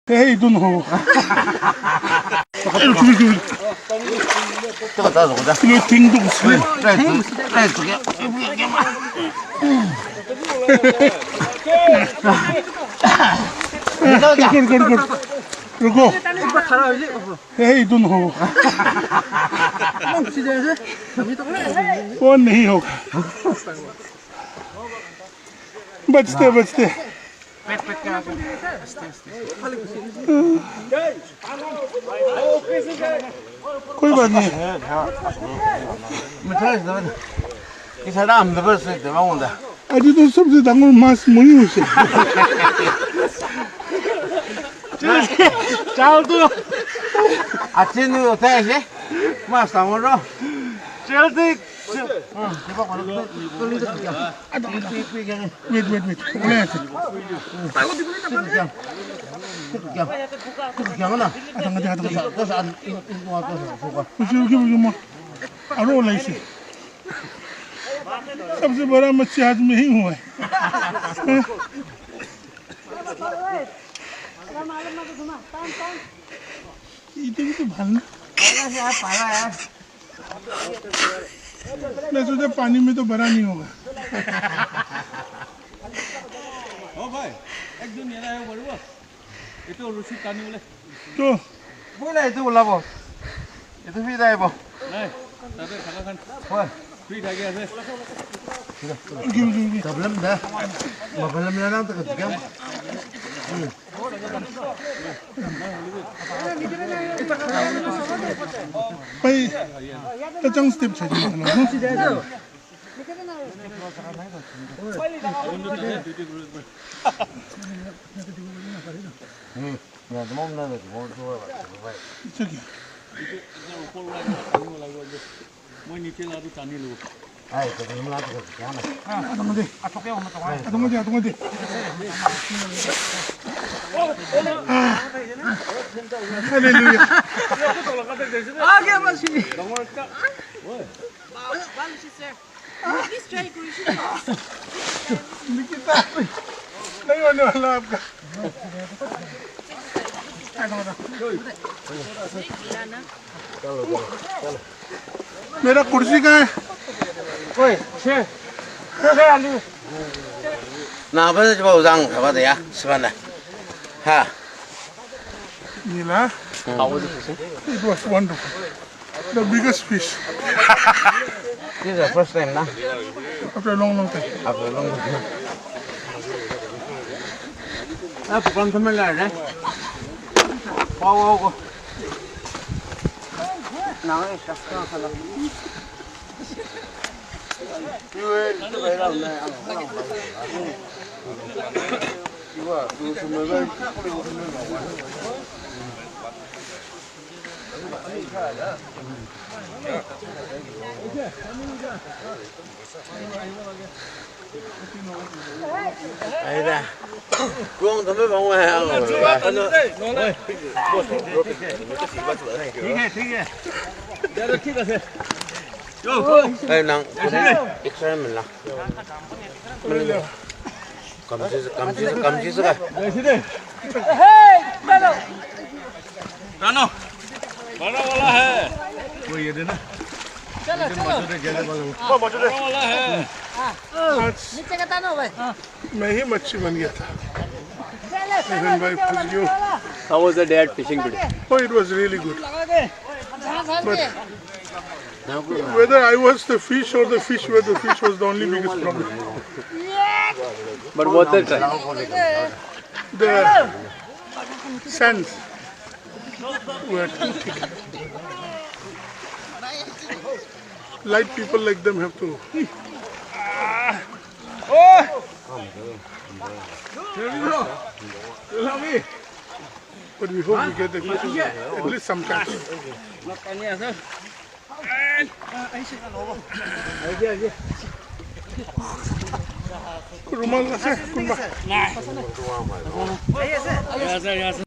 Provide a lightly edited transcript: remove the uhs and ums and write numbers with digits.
Hey, don't know. You think to sleep? Good. रुको यही तुम हो वो नहीं होगा बचते कोई बात नहीं अजी तो सबसे डांगो मास मुनी उसे Chào tôi. Trên người thế chứ. Mà sao mà đó. Chào tôi. Wait. सबसे बड़ा मच्छी आज में ही हुआ है इतनी तो भरना मैं सोचा पानी में तो भरा नहीं होगा ओ भाई एक दिन ये रहा है बड़वा ये तो रुचि कानी बोले तो बोला ये तो बोला बो ये तो फ्री था बो नहीं तबे खाना खान फ्री था क्या से प्रॉब्लम दा प्रॉब्लम ना तो क्या भाई तो चंग स्टेप चाहिए ना मैं नीचे ला दूं टानी लो ai तो हम ला तो क्या ना आतंकवादी हालेलुया आ गया मछली निकिता नहीं होने वाला आपका मेरा कुर्सी कहाँ है那不是包让他把的呀，是吧呢？哈， Nila, how was it? it was wonderful. The biggest fish This is the first time, na? after a long time. After a long time. Ah, pukul kami lah, ne? Wow. Nangai saksa kalau. Đây nè, cuồng thấm với bóng này ăn rồi. Đây nè, extra mình là. Cầm chứ sức à? रानो बड़ा वाला है वो ये देना चलो वाला है नीचे का तानो भाई मैं ही मच्छी बन गया था भाई फंस गया How was the dad fishing today? Oh, it was really good. But whether I was the fish or the fish were the fish was the only biggest problem. But what the try? The sands were too thick. Light people like them have to. But we hope we get the fish at least sometimes. रुमाल আছে কোনবা Yes, sir.